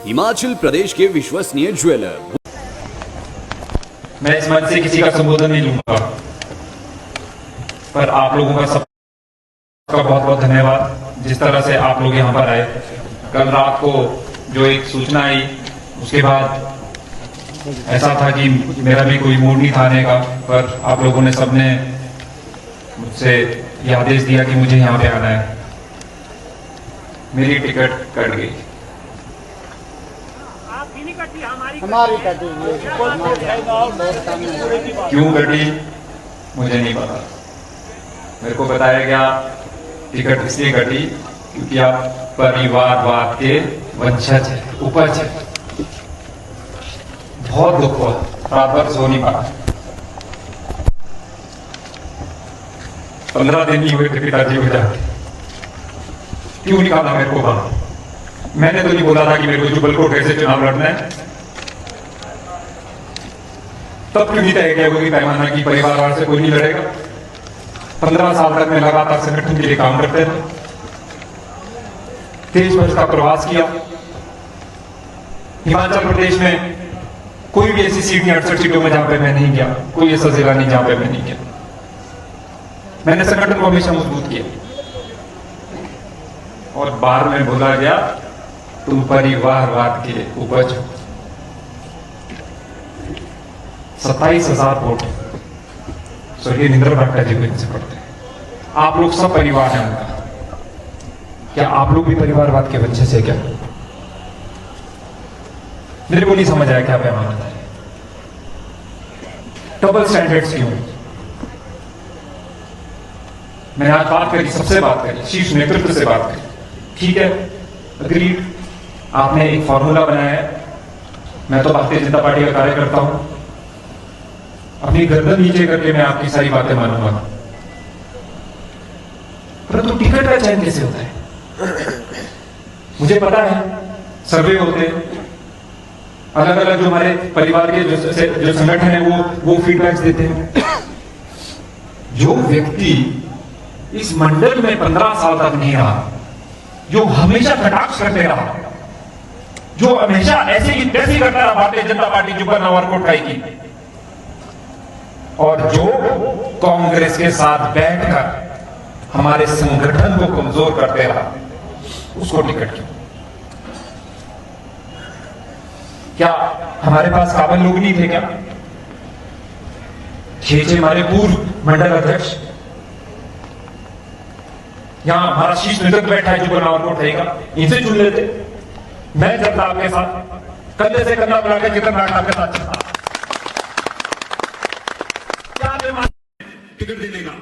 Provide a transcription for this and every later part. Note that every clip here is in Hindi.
हिमाचल प्रदेश के विश्वसनीय ज्वेलर। मैं इस मंच से किसी का संबोधन नहीं लूंगा, पर आप लोगों का सबका बहुत बहुत धन्यवाद। जिस तरह से आप लोग यहाँ पर आए, कल रात को जो एक सूचना आई, उसके बाद ऐसा था कि मेरा भी कोई मूड नहीं था आने का, पर आप लोगों ने सबने मुझसे ये आदेश दिया कि मुझे यहाँ पे आना है। मेरी टिकट कट गई। हमारी कटी क्यों कटी मुझे नहीं पता। मेरे को बताया गया टिकट इसलिए कटी क्योंकि आप परिवारवाद के वंशज है, उपज है। बहुत दुख हुआ, रात भर सो नहीं पाया। 15 दिन नहीं हुए थे पिताजी हो जाते। क्यों निकाला मेरे को बाहर? मैंने तो नहीं बोला था कि मेरे को जुबल कोटे से चुनाव लड़ना है। तब क्यों नहीं तय किया कोई पैमाना की परिवारवाद से कोई नहीं लड़ेगा? 15 साल तक मैं लगातार संगठन के लिए काम करते रहे, 23 वर्ष का प्रवास किया। हिमाचल प्रदेश में कोई भी ऐसी सीट नहीं, 68 सीटों में जहां पे मैं नहीं गया, कोई ऐसा जिला नहीं जहां पे मैं नहीं गया। मैंने संगठन को हमेशा मजबूत किया और बाहर में बोला गया तुम परिवारवाद के उपज हो। 27,000 वोट स्वर्गीय निंद्र भट्टा जी को इनसे पढ़ते हैं। आप लोग सब परिवार हैं उनका। क्या आप लोग भी परिवारवाद के वंशज से क्या? मेरे को नहीं समझ आया क्या पैमाना है। डबल स्टैंडर्ड्स क्यों? मैंने आज बात करी, सबसे बात करी, शीर्ष नेतृत्व से बात करी। ठीक है, अग्रीड, आपने एक फॉर्मूला बनाया है। मैं तो भारतीय जनता पार्टी का कार्यकर्ता हूं, अपनी गर्दन नीचे करके मैं आपकी सारी बातें मानूंगा, परंतु टिकट का चयन कैसे होता है? मुझे पता है सर्वे होते हैं, अलग अलग जो हमारे परिवार के जो संगठन है वो फीडबैक्स देते हैं। जो व्यक्ति इस मंडल में 15 साल तक नहीं रहा, जो हमेशा कटाक्ष करते रहा, जो हमेशा ऐसे ही तैसे करता रहा भारतीय जनता पार्टी जुब्बन नवार कोटखाई की, और जो कांग्रेस के साथ बैठकर हमारे संगठन को कमजोर करते रहा, उसको टिकट क्यों? क्या हमारे पास काबिल लोग नहीं थे क्या? 6 हमारे पूर्व मंडल अध्यक्ष, यहां हमारा शीर्ष नेतृत्व बैठा है जो बनावर को उठाएगा, इनसे चुन लेते। मैं चलता आपके साथ, कंधे से कंधा मिलाकर जितना आपके साथ चलता। क्या टिकट देने का?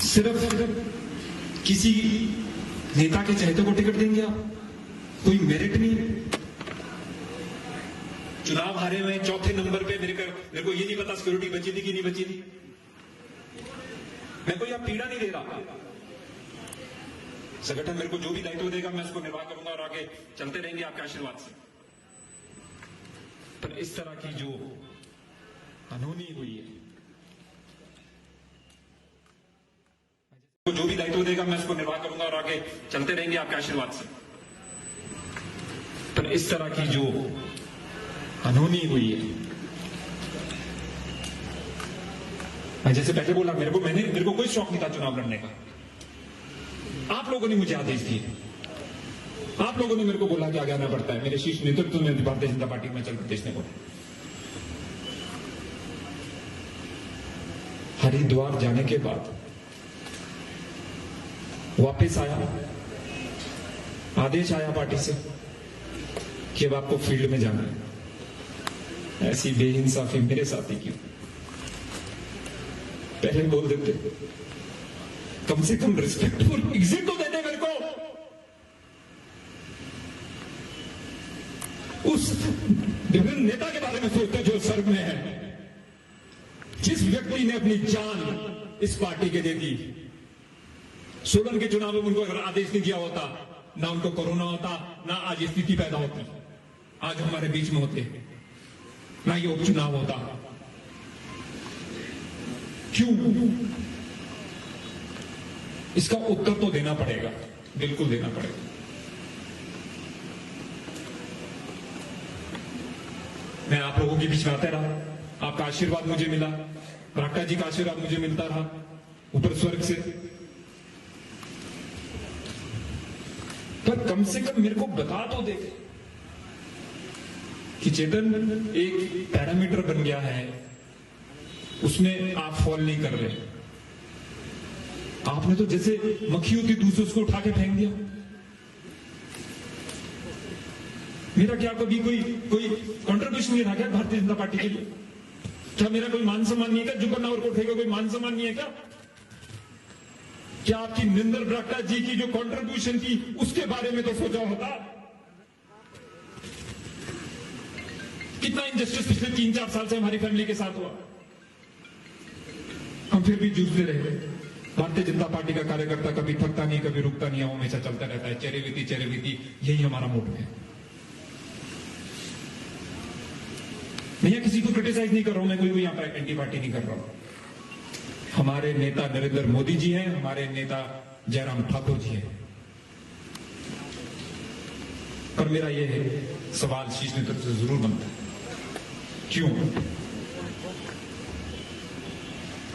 सिर्फ किसी नेता के चहेते को टिकट देंगे आप? कोई मेरिट नहीं है? चुनाव हारे हुए चौथे नंबर पे मेरे को ये नहीं पता सिक्योरिटी बची थी कि नहीं बची थी। मैं कोई अब पीड़ा नहीं दे रहा। संगठन मेरे को जो भी दायित्व देगा मैं उसको निर्वाह करूंगा और आगे चलते रहेंगे आपके आशीर्वाद से। पर इस तरह की जो अनहोनी हुई है, जो भी दायित्व देगा मैं उसको निर्वाह करूंगा और आगे चलते रहेंगे आपके आशीर्वाद से। पर इस तरह की जो अनहोनी हुई है, मैं जैसे पहले बोला, मेरे को कोई शौक नहीं था चुनाव लड़ने का। आप लोगों ने मुझे आदेश दिए, आप लोगों ने मेरे को बोला कि आगे आना पड़ता है। मेरे शीर्ष नेतृत्व में भारतीय जनता पार्टी में चल प्रदेश ने बोला। हरिद्वार जाने के बाद वापस आया, आदेश आया पार्टी से कि अब आपको फील्ड में जाना है। ऐसी बेइंसाफी मेरे साथ ही क्यों? पहले बोल देते, कम से कम रिस्पेक्टफुल एग्जिट तो देते मेरे को। उस विभिन्न नेता के बारे में सोचते जो स्वर्ग में है, जिस व्यक्ति ने अपनी जान इस पार्टी के दे दी। सोलन के चुनाव में उनको अगर आदेश नहीं दिया होता, ना उनको कोरोना होता, ना आज स्थिति पैदा होती, आज हमारे बीच में होते, ना ये उपचुनाव होता। क्यों? इसका उत्तर तो देना पड़ेगा। बिल्कुल देना पड़ेगा। मैं आप लोगों के बीच में आता रहा, आपका आशीर्वाद मुझे मिला, बरागटा जी का आशीर्वाद मुझे मिलता रहा ऊपर स्वर्ग से। पर कम से कम मेरे को बता तो दे कि चेतन एक पैरामीटर बन गया है, उसमें आप फॉल नहीं कर रहे। आपने तो जैसे मक्खी होती दूसरे उसको उठा के फेंक दिया। मेरा क्या कभी कोई कंट्रीब्यूशन नहीं था क्या भारतीय जनता पार्टी के लिए? क्या मेरा कोई मान सम्मान नहीं है क्या? जुगन और कोठे का कोई मान सम्मान नहीं है क्या? क्या आपकी निंदर बरागटा जी की जो कंट्रीब्यूशन थी उसके बारे में तो सोचा होता? कितना इनजस्टिस पिछले 3-4 साल से हमारी फैमिली के साथ हुआ, हम फिर भी जूझते रहे। भारतीय जनता पार्टी का कार्यकर्ता कभी थकता नहीं, कभी रुकता नहीं, हमेशा चलता रहता है। चेरेवीती यही हमारा मोटो है। मैं यहाँ किसी को क्रिटिसाइज नहीं कर रहा हूं, मैं कोई भी यहाँ पर एंटी पार्टी नहीं कर रहा हूं। हमारे नेता नरेंद्र मोदी जी हैं, हमारे नेता जयराम ठाकुर जी हैं। पर मेरा यह सवाल शीश की तरफ से जरूर बनता है, क्यों?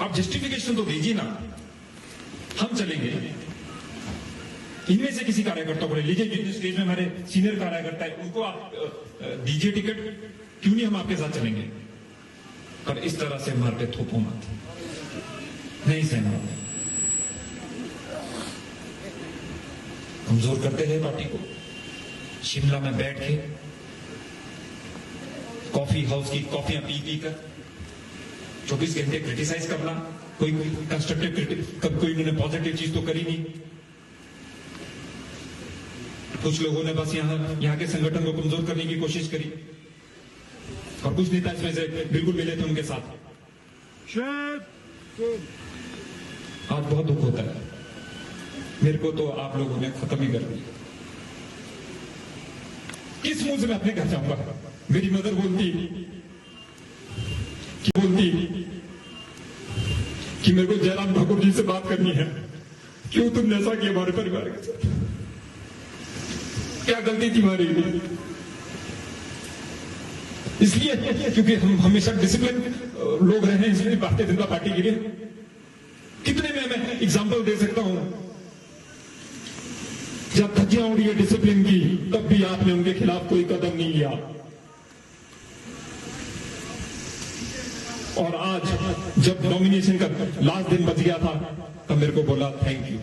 आप जस्टिफिकेशन तो दीजिए ना, हम चलेंगे। इनमें से किसी कार्यकर्ता को ले लीजिए, जिस स्टेज में हमारे सीनियर कार्यकर्ता है उनको आप दीजिए टिकट, क्यों नहीं हम आपके साथ चलेंगे। पर इस तरह से हमारे पे थोपो मत, नहीं सहना। कमजोर करते रहे पार्टी को। शिमला में बैठ के कॉफी हाउस की कॉफियां पी कर 24 घंटे क्रिटिसाइज करना, कोई कंस्ट्रक्टिव कब कोई इन्होंने पॉजिटिव चीज तो करी नहीं। कुछ लोगों ने बस यहां के संगठन को कमजोर करने की कोशिश करी, और कुछ नेता इसमें से बिल्कुल मिले थे उनके साथ। आज बहुत दुख होता है, मेरे को तो आप लोगों ने खत्म ही कर दिया। किस मुंह से मैं अपने घर जाऊंगा? मेरी मदर बोलती कि मेरे को जयराम ठाकुर जी से बात करनी है, क्यों तुमने ऐसा किया हमारे परिवार के साथ? क्या गलती थी हमारी? इसलिए क्योंकि हम हमेशा डिसिप्लिन लोग रहे हैं, इसलिए भारतीय जनता पार्टी के लिए कितने में मैं एग्जांपल दे सकता हूं। जब धज्जियां उड़ी है डिसिप्लिन की, तब भी आपने उनके खिलाफ कोई कदम नहीं लिया। और आज जब नॉमिनेशन का लास्ट दिन बच गया था, तब मेरे को बोला थैंक यू,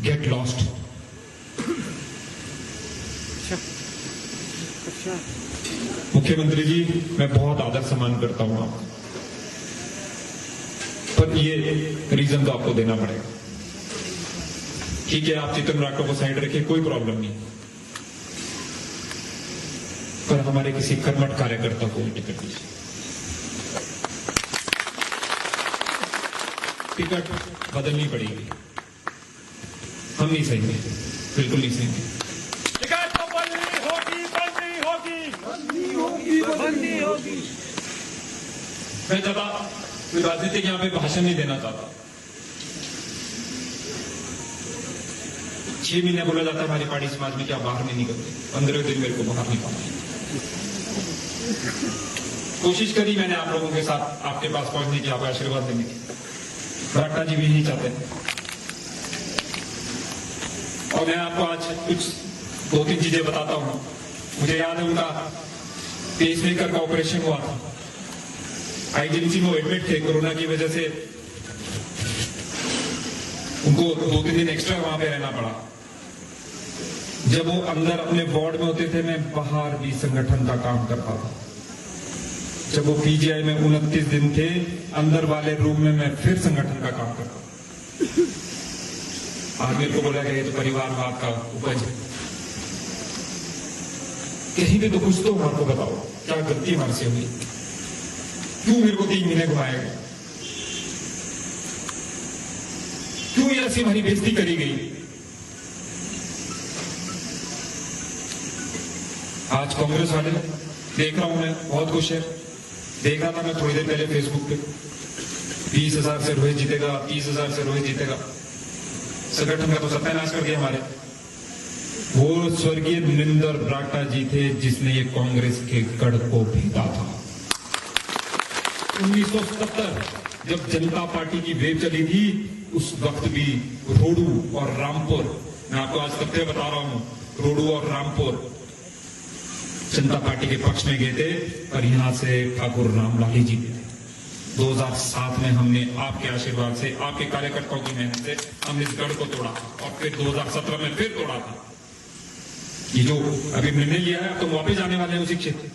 गेट लॉस्ट। मुख्यमंत्री जी, मैं बहुत आदर सम्मान करता हूं आपका, पर ये रीजन तो आपको देना पड़ेगा। ठीक है, आप चेतन बरागटा को साइड रखिए, कोई प्रॉब्लम नहीं, पर हमारे किसी कर्मठ कार्यकर्ता को टिकट दीजिए। टिकट बदलनी पड़ेगी, हम नहीं सहेंगे, बिल्कुल नहीं सहेंगे। टिकट तो बननी होगी। मैं ज्यादा राजनीतिक यहां पे भाषण नहीं देना चाहता। 6 महीने बोला जाता है हमारी पार्टी समाज में कि आप बाहर नहीं निकलते, 15वें दिन मेरे को बाहर निकालना। कोशिश करी मैंने आप लोगों के साथ आपके पास पहुंचने की, आपका आशीर्वाद देने की। बरागटा जी भी यही चाहते हैं, और मैं आपको आज कुछ 2-3 चीजें बताता हूं। मुझे याद है उनका पेसमेकर का ऑपरेशन हुआ था, आईजीएमसी में एडमिट थे, कोरोना की वजह से उनको 2-3 दिन एक्स्ट्रा वहां पे रहना पड़ा। जब वो अंदर अपने वार्ड में होते थे, मैं बाहर भी संगठन का काम करता था। जब वो पीजीआई में 29 दिन थे, अंदर वाले रूम में मैं फिर संगठन का काम करता था। आज मेरे को बोला गया ये तो परिवारवाद का उपज है। कहीं भी तो कुछ तो हमारे को बताओ, क्या गलती हमारे से हुई? क्यों मेरे को 3 महीने घुमाया गया? क्यों ये ऐसी हमारी बेइज्जती करी गई? आज कांग्रेस वाले, देख रहा हूं मैं, बहुत खुश है। देख रहा था मैं थोड़ी देर पहले फेसबुक पे, 20,000 से रोहित जीतेगा, 30,000 से रोहित जीतेगा। संगठन का तो सत्यानाश कर दिया हमारे। वो स्वर्गीय नरेंद्र बरागटा जी थे जिसने ये कांग्रेस के गढ़ को भेदा था। 1970 जब जनता पार्टी की वेव चली थी, उस वक्त भी रोडू और रामपुर, मैं आपको आज तथ्य बता रहा हूं, रोडू और रामपुर जनता पार्टी के पक्ष में गए थे और यहां से ठाकुर रामलाली जी थे। 2007 में हमने आपके आशीर्वाद से, आपके कार्यकर्ताओं की मेहनत से हमने इस गढ़ को तोड़ा और फिर 2017 में फिर तोड़ा था। ये जो अभी निर्णय लिया है, तो वापस जाने वाले हैं उसी क्षेत्र।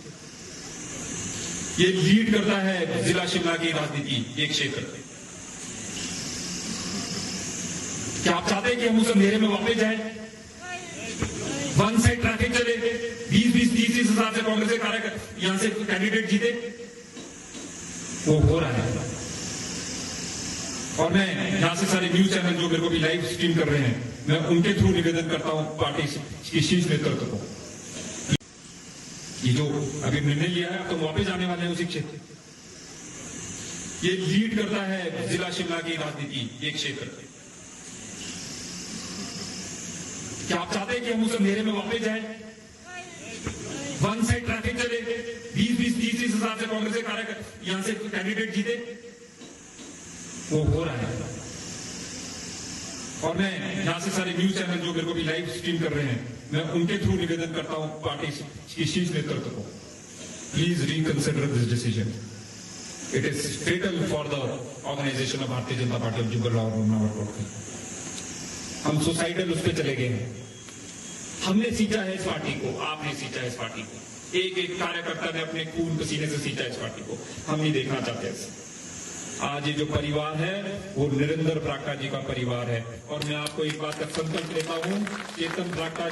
ये लीड करता है जिला शिमला की राजनीति, एक क्षेत्र। क्या आप चाहते हैं कि हम उस अंधेरे में वापस जाएं? वन साइड ट्रैफिक चले, 20-30 हजार से कांग्रेस के कार्यकर्ता यहां से कैंडिडेट जीते, वो हो रहा है। और मैं यहां से सारे न्यूज चैनल जो मेरे को भी लाइव स्ट्रीम कर रहे हैं, मैं उनके थ्रू निवेदन करता हूं पार्टी की शीर्ष नेतृत्व को, ये जो अभी निर्णय लिया है, तो वापस जाने वाले हैं उसी क्षेत्र। ये लीड करता है जिला शिमला की राजनीति, एक क्षेत्र। क्या आप चाहते हैं कि हम उस अंधेरे में वापस जाएं? वन साइड ट्रैफिक चले, 20-30 हजार से कांग्रेस के कार्यकर्ता यहां से कैंडिडेट जीते, वो हो रहा है। और मैं यहां से सारे न्यूज चैनल जो मेरे को भी लाइव स्ट्रीम कर रहे हैं, मैं उनके थ्रू निवेदन करता हूं पार्टी की शीर्ष नेतृत्व को, please reconsider this decision. It is fatal for the organisation of Bharatiya Janata Party of Jubbal राव नावरकोट। हम सुसाइडल उस पर चले गए हैं। हमने सींचा है इस पार्टी को, आपने सींचा है इस पार्टी को, एक एक कार्यकर्ता ने अपने खून पसीने से सींचा इस पार्टी को। हम नहीं देखना चाहते इसे। आज ये जो परिवार है वो नरेंद्र बरागटा जी का परिवार है। और मैं आपको एक बात का संकल्प लेता हूं, चेतन बरागटा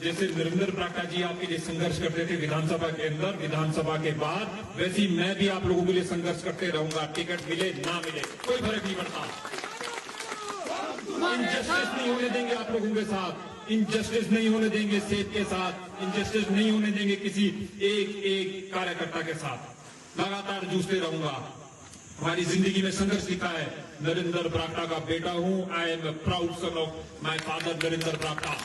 जैसे नरेंद्र बरागटा जी आपके लिए संघर्ष करते थे विधानसभा के अंदर, विधानसभा के बाद, वैसे ही मैं भी आप लोगों के लिए संघर्ष करते रहूंगा। टिकट मिले ना मिले कोई फर्क नहीं पड़ता। इनजस्टिस नहीं होने देंगे आप लोगों के साथ, इनजस्टिस नहीं होने देंगे सेठ के साथ, इनजस्टिस नहीं होने देंगे किसी एक कार्यकर्ता के साथ। लगातार जूझते रहूंगा। हमारी जिंदगी में संघर्ष लिखा है। नरेंद्र बरागटा का बेटा हूं। I am proud son of my father Narendra Baragta.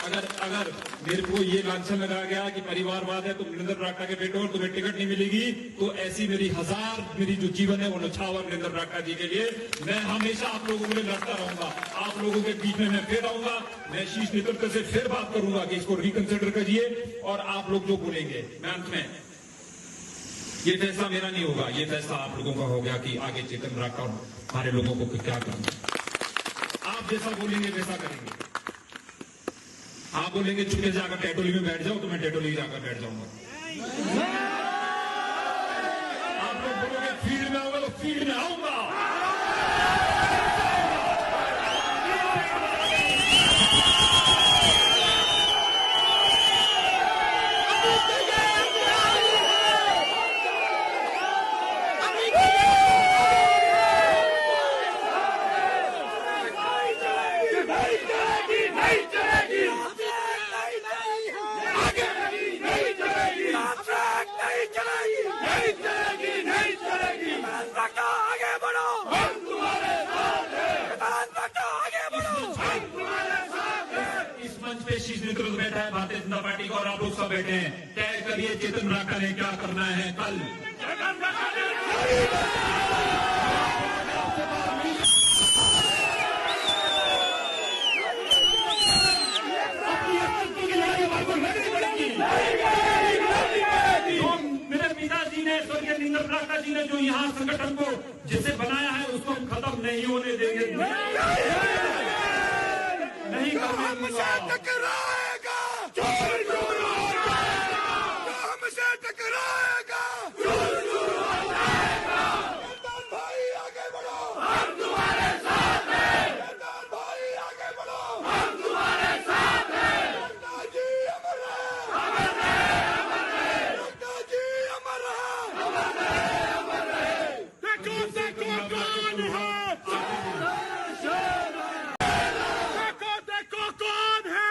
अगर मेरे को ये लांछन लगाया गया कि परिवारवाद है, तुम नरेंद्र बरागटा के बेटे हो और तुम्हें टिकट नहीं मिलेगी, तो ऐसी मेरी जो जीवन है वो नछावर नरेंद्र बरागटा जी के लिए। मैं हमेशा आप लोगों के लिए लड़ता रहूंगा। आप लोगों के बीच में मैं फिर आऊंगा। मैं शीर्ष नेतृत्व से फिर बात करूंगा कि इसको रिकंसिडर करिए। और आप लोग जो बोलेंगे, मैं अंत में, ये फैसला मेरा नहीं होगा, ये फैसला आप लोगों का हो गया कि आगे चेतन बरागटा और हमारे लोगों को क्या करना। आप जैसा बोलेंगे वैसा करेंगे। आप बोलेंगे चुपके जाकर टैटोली में बैठ जाओ, तो मैं टैटोली जाकर बैठ जाऊंगा। आप लोग बोलोगे फील्ड में आओगे, तो फील्ड में आऊंगा। नेतृत्व बैठा है भारतीय जनता पार्टी का और आप लोग सब बैठे हैं। तय करिए चेतन बरागटा ने क्या करना है कल। मेरे पिताजी ने, स्वर्गीय नरेंद्र बरागटा जी ने जो यहाँ संगठन को जिसे बनाया है, उसको हम खत्म नहीं होने देंगे। नहीं टकराएगा जो हमसे टकराएगा, भाई आगे बढ़ो, हम तुम्हारे साथ हैं। भाई आगे बढ़ो, हम तुम्हारे साथ हैं। जी अमर जी अमर देखो कौन है,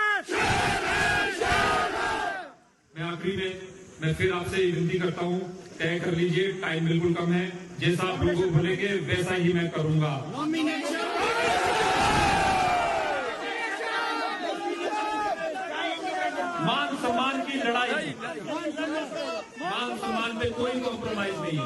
मैं फिर आपसे विनती करता हूं, तय कर लीजिए। टाइम बिल्कुल कम है। जैसा आप लोगों को बोलेंगे वैसा ही मैं करूंगा। लड़ाई, मान सम्मान पे कोई कॉम्प्रोमाइज नहीं है।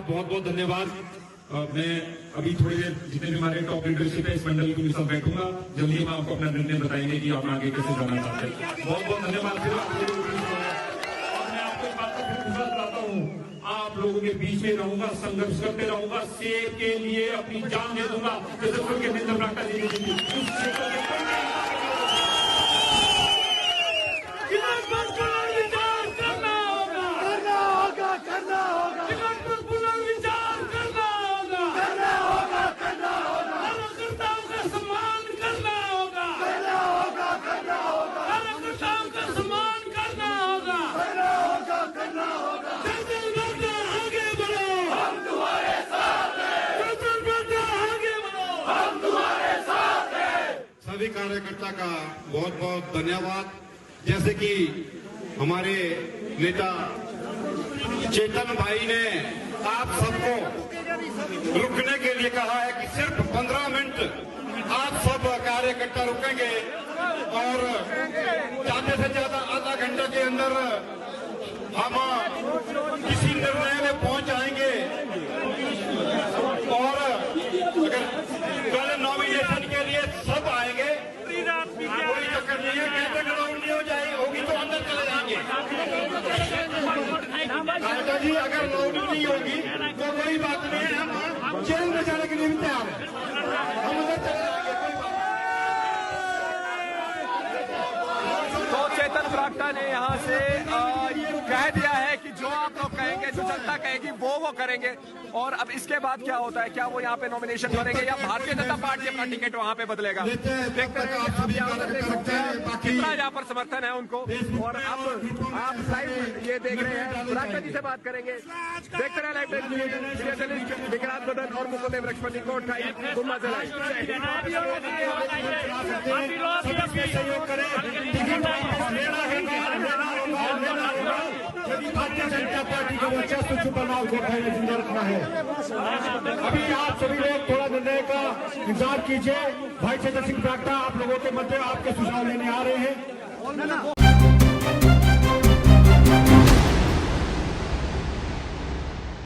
बहुत बहुत धन्यवाद। मैं अभी थोड़ी देर जितने भी हमारे टॉप लीडरशिप है इस मंडल के साथ बैठूंगा, जल्दी हम आपको अपना निर्णय बताएंगे कि आप आगे कैसे जाना चाहते हैं। बहुत बहुत धन्यवाद। और मैं आपको एक बात का फिर बताता हूँ, आप लोगों के बीच में रहूंगा, संघर्ष करते रहूंगा, सेब के लिए अपनी जान दे दूंगा। जैसे के निंदन राटा जी सभी कार्यकर्ता का बहुत बहुत धन्यवाद। जैसे कि हमारे नेता चेतन भाई ने आप सबको रुकने के लिए कहा है कि सिर्फ 15 मिनट आप सब कार्यकर्ता रुकेंगे और ज्यादा से ज्यादा आधा घंटे के अंदर हम किसी निर्णय में पहुंच जाएंगे। और अगर कल नॉमिनेशन के लिए सब आएंगे, कोई चक्कर नहीं है, कहते ग्राउंड नहीं हो जाएगी होगी तो अंदर चले जाएंगे। कांटा जी अगर लॉन्ग नहीं होगी तो कोई बात नहीं है, हम जेल में जाने के लिए भी तैयार हैं, हम अंदर चले जाएंगे, कोई बात नहीं। तो चेतन बरागटा ने यहाँ से कह दिया है कि जो आप लोग कहेंगे, जो जनता कहेगी वो करेंगे। और अब इसके बाद क्या होता है, क्या वो यहाँ पे नॉमिनेशन करेंगे या भारतीय जनता पार्टी अपना टिकट वहाँ पे बदलेगा, देखते हैं। आप कितना यहाँ पर समर्थन है उनको। और अब आप लाइव ये देख रहे हैं, बरागटा जी से बात करेंगे, देखते रहे लाइव विक्रांत बदन और मुकुंदेव लक्ष्मण जी को गुम्मा से यदि भारतीय जनता पार्टी का वर्चस्व चुनाव को जिंदा रखना है। अभी आप सभी लोग थोड़ा निर्णय का इंतजार कीजिए। भाई चेतन सिंह बरागटा आप लोगों के मध्य आपके सुझाव लेने आ रहे हैं।